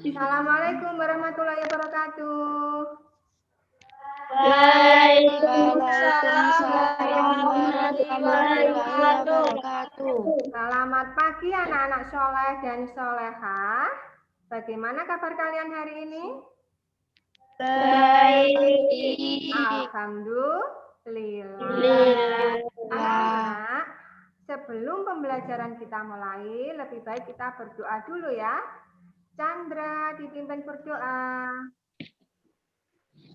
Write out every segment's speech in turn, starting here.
Assalamualaikum warahmatullahi wabarakatuh. Waalaikumsalam warahmatullahi wabarakatuh. Selamat pagi anak-anak soleh dan solehah. Bagaimana kabar kalian hari ini? Baik. Alhamdulillah. Anak-anak, sebelum pembelajaran kita mulai, lebih baik kita berdoa dulu ya. Chandra dipimpin berdoa.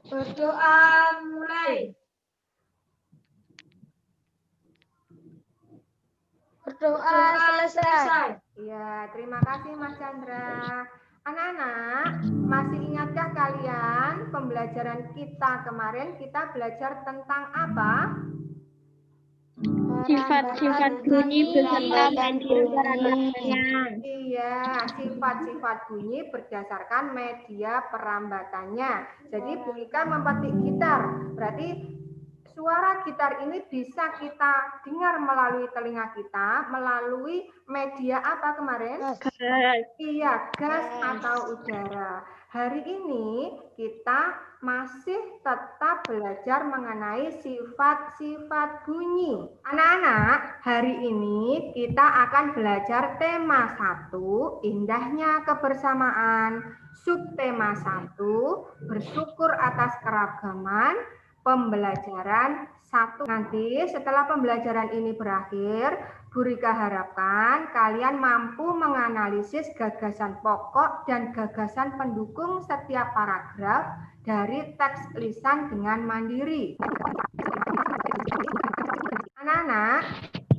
Berdoa mulai. Berdoa selesai. Ya, terima kasih Mas Chandra. Anak-anak, masih ingatkah kalian pembelajaran kita kemarin kita belajar tentang apa? Sifat-sifat bunyi beserta media perambatannya. Iya, sifat-sifat bunyi berdasarkan media perambatannya. Jadi Bulika memetik gitar, berarti suara gitar ini bisa kita dengar melalui telinga kita, melalui media apa kemarin? Iya, gas atau udara. Hari ini kita masih tetap belajar mengenai sifat-sifat bunyi. Anak-anak, hari ini kita akan belajar tema 1, indahnya kebersamaan. Subtema 1, bersyukur atas keragaman. Pembelajaran 1. Nanti setelah pembelajaran ini berakhir, Bu Rika harapkan kalian mampu menganalisis gagasan pokok dan gagasan pendukung setiap paragraf dari teks lisan dengan mandiri. Anak-anak,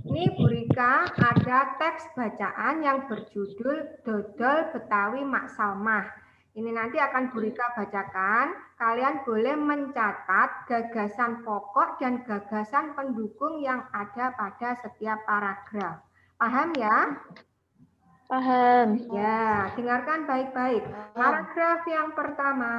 ini Bu Rika ada teks bacaan yang berjudul Dodol Betawi Mak Salmah. Ini nanti akan Bu Rika bacakan. Kalian boleh mencatat gagasan pokok dan gagasan pendukung yang ada pada setiap paragraf. Paham ya? Paham. Ya, dengarkan baik-baik. Paragraf yang pertama.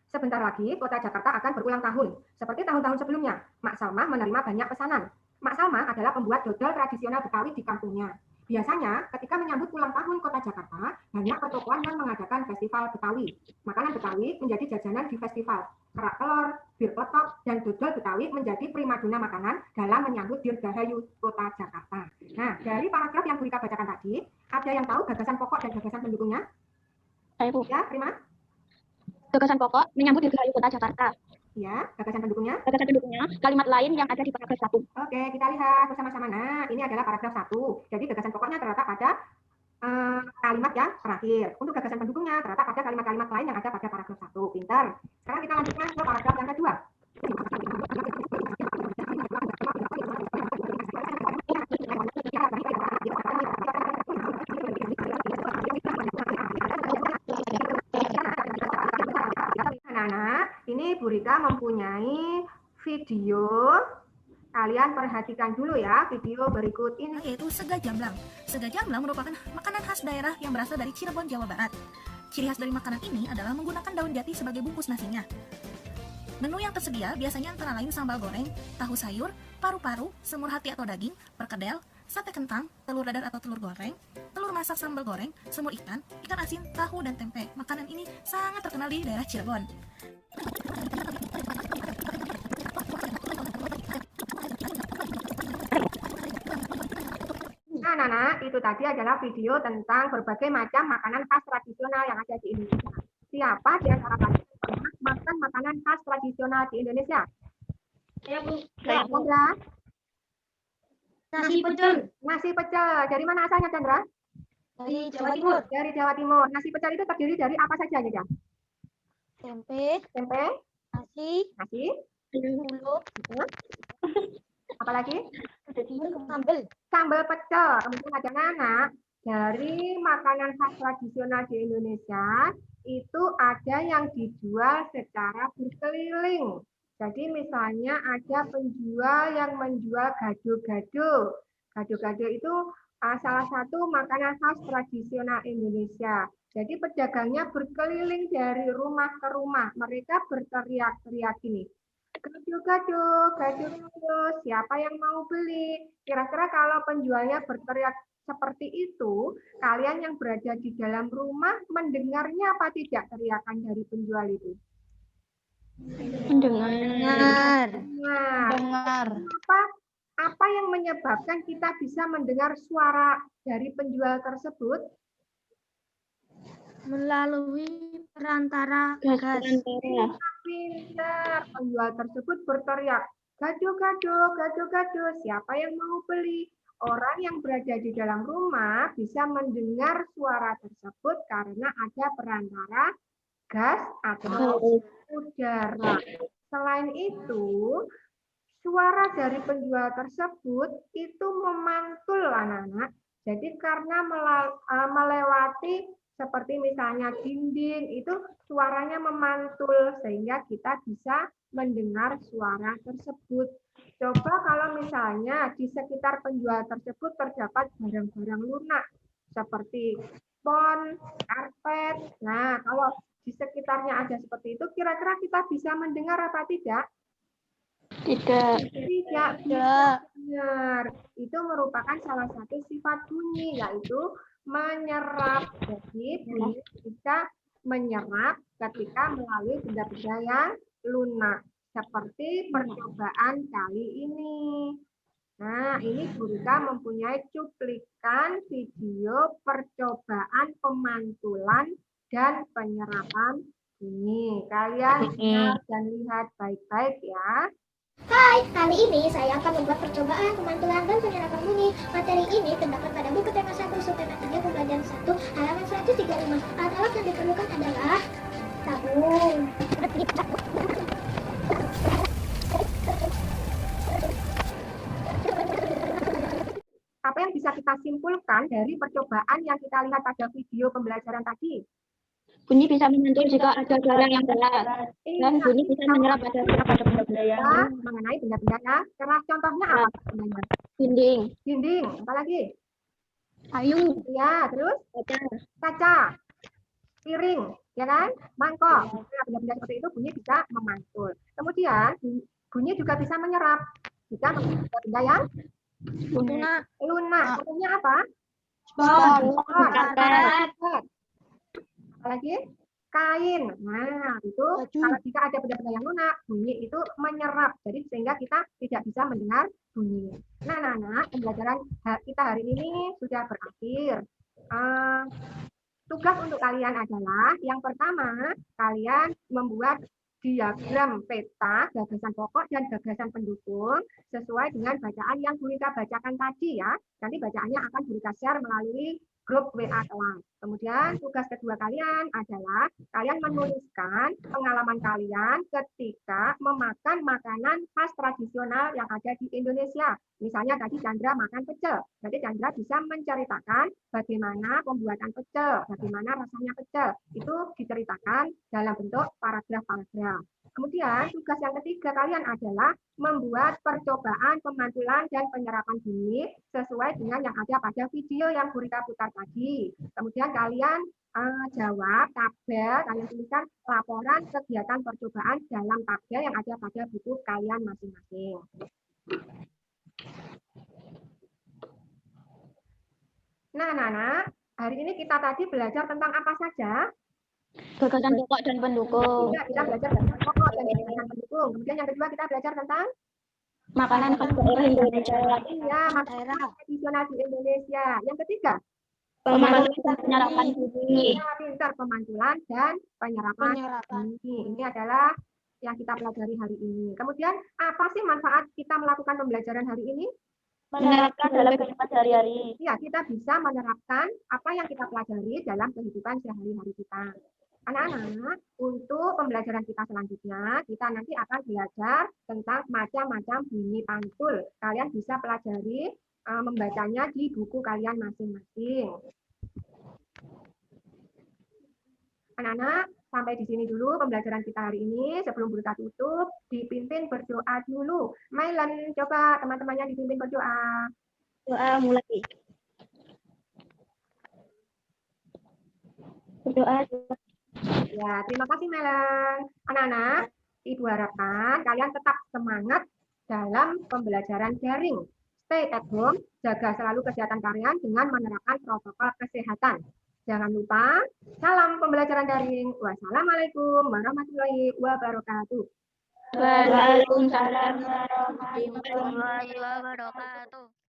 Sebentar lagi, Kota Jakarta akan berulang tahun. Seperti tahun-tahun sebelumnya, Mak Salma menerima banyak pesanan. Mak Salma adalah pembuat dodol tradisional Betawi di kampungnya. Biasanya, ketika menyambut ulang tahun Kota Jakarta, banyak pertokoan yang mengadakan festival Betawi. Makanan Betawi menjadi jajanan di festival. Kerak telur, bir peletok, dan dodol Betawi menjadi primadona makanan dalam menyambut Dirgahayu Kota Jakarta. Nah, dari paragraf yang Bu Rika bacakan tadi, ada yang tahu gagasan pokok dan gagasan pendukungnya? Saya, Bu. Ya, terima. Gagasan pokok menyambut Dirgahayu Kota Jakarta. Ya, gagasan pendukungnya. Gagasan pendukungnya, kalimat lain yang ada di paragraf 1. Oke, kita lihat bersama-sama. Nah, ini adalah paragraf 1. Jadi gagasan pokoknya terletak pada kalimat yang terakhir. Untuk gagasan pendukungnya terletak pada kalimat-kalimat lain yang ada pada paragraf 1. Pintar. Sekarang kita lanjutkan ke paragraf yang kedua. Anak-anak, ini Bu Rika mempunyai video. Kalian perhatikan dulu ya video berikut ini. Yaitu sega jamblang. Sega jamblang merupakan makanan khas daerah yang berasal dari Cirebon, Jawa Barat. Ciri khas dari makanan ini adalah menggunakan daun jati sebagai bungkus nasinya. Menu yang tersedia biasanya antara lain sambal goreng, tahu sayur, paru-paru, semur hati atau daging, perkedel, sate kentang, telur dadar atau telur goreng, telur masak sambal goreng, semur ikan asin, tahu, dan tempe. Makanan ini sangat terkenal di daerah Cirebon. Nah, itu tadi adalah video tentang berbagai macam makanan khas tradisional yang ada di Indonesia. Siapa di antara kalian yang pernah makan makanan khas tradisional di Indonesia? Saya, Bu. Chandra? Nasi pecel. Nasi pecel. Dari mana asalnya, Chandra? Dari Jawa Timur. Dari Jawa Timur. Nasi pecel itu terdiri dari apa saja, Jaja? Tempe, Tempe, nasi, bulu, apalagi? sambal. Sambal pecel. Kemudian ada anak. Dari makanan khas tradisional di Indonesia, itu ada yang dijual secara berkeliling. Jadi misalnya ada penjual yang menjual gado-gado. Gado-gado itu salah satu makanan khas tradisional Indonesia. Jadi pedagangnya berkeliling dari rumah ke rumah. Mereka berteriak-teriak ini. Gado-gado, gado-gado, siapa yang mau beli? Kira-kira kalau penjualnya berteriak seperti itu, kalian yang berada di dalam rumah mendengarnya apa tidak teriakan dari penjual itu? Mendengar. Dengar. Apa yang menyebabkan kita bisa mendengar suara dari penjual tersebut? Melalui perantara gas. Pintar. Penjual tersebut berteriak, gado-gado, gado-gado, siapa yang mau beli? Orang yang berada di dalam rumah bisa mendengar suara tersebut karena ada perantara gas atau udara. Selain itu, suara dari penjual tersebut itu memantul, anak-anak. Jadi karena melewati seperti misalnya dinding, itu suaranya memantul sehingga kita bisa mendengar suara tersebut. Coba kalau misalnya di sekitar penjual tersebut terdapat barang-barang lunak seperti spons, karpet. Nah, kalau di sekitarnya ada seperti itu, kira-kira kita bisa mendengar apa tidak? Tidak. Tidak bisa dengar. Itu merupakan salah satu sifat bunyi, yaitu menyerap. Jadi bunyi bisa menyerap ketika melalui benda-benda yang lunak. Seperti percobaan kali ini. Nah, ini Gurika mempunyai cuplikan video percobaan pemantulan dan penyerapan bunyi. Kalian dengar dan lihat baik-baik ya. Hai, kali ini saya akan membuat percobaan pemantulan dan penyerapan bunyi. Materi ini terdapat pada buku tema 1, subtema 3, pembelajaran 1, halaman 135. Alat-alat yang diperlukan adalah tabung, apa yang bisa kita simpulkan dari percobaan yang kita lihat pada video pembelajaran tadi? Bunyi bisa memantul jika ada barang yang berat. Dan bunyi bisa menyerap pada benda-benda yang mengenai benda-benda yang keras. Contohnya apa? dinding. Dinding. Apa lagi? Payung. Ya, terus? Kaca. Piring. Ya kan? Mangkok. Nah, benda-benda seperti itu bunyi bisa memantul. Kemudian, bunyi juga bisa menyerap. Jika benda-benda yang lunak. Contohnya apa? Apalagi kain. Nah, itu kalau jika ada benda-benda yang lunak, bunyi itu menyerap. Jadi sehingga kita tidak bisa mendengar bunyi. Nah, anak-anak, pembelajaran kita hari ini sudah berakhir. Tugas untuk kalian adalah yang pertama, kalian membuat diagram peta gagasan pokok dan gagasan pendukung sesuai dengan bacaan yang Gurika bacakan tadi ya. Nanti bacaannya akan Gurika share melalui grup WA kelas. Kemudian tugas kedua kalian adalah kalian menuliskan pengalaman kalian ketika memakan makanan khas tradisional yang ada di Indonesia. Misalnya tadi Chandra makan pecel. Berarti Chandra bisa menceritakan bagaimana pembuatan pecel, bagaimana rasanya pecel. Itu diceritakan dalam bentuk paragraf-paragraf. Kemudian tugas yang ketiga kalian adalah membuat percobaan pemantulan dan penyerapan bunyi sesuai dengan yang ada pada video yang Gurika putar tadi. Kemudian kalian jawab tabel, kalian tuliskan laporan kegiatan percobaan dalam tabel yang ada pada buku kalian masing-masing. Nah, anak-anak, hari ini kita tadi belajar tentang apa saja? Gagasan pokok dan pendukung. Ya, kita belajar tentang pokok dan gagasan pendukung. Kemudian yang kedua kita belajar tentang makanan khas daerah Indonesia. Iya, makanan tradisional di Indonesia. Yang ketiga, pemantulan dan penyerapan bunyi. Pintar, pemantulan dan penyerapan bunyi. Ini adalah yang kita pelajari hari ini. Kemudian, apa sih manfaat kita melakukan pembelajaran hari ini? Menerapkan dalam kehidupan sehari-hari. Ya, kita bisa menerapkan apa yang kita pelajari dalam kehidupan sehari-hari kita. Anak-anak, untuk pembelajaran kita selanjutnya, kita nanti akan belajar tentang macam-macam bunyi pantul. Kalian bisa pelajari membacanya di buku kalian masing-masing. Anak-anak, sampai di sini dulu pembelajaran kita hari ini. Sebelum Gurika tutup, dipimpin berdoa dulu. Mailen, coba teman-temannya dipimpin berdoa. Doa mulai. Berdoa. Ya, terima kasih Melen. Anak-anak, Ibu harapkan kalian tetap semangat dalam pembelajaran daring. Stay at home, jaga selalu kesehatan kalian dengan menerapkan protokol kesehatan. Jangan lupa, salam pembelajaran daring. Wassalamualaikum warahmatullahi wabarakatuh. Waalaikumsalam. Warahmatullahi wabarakatuh.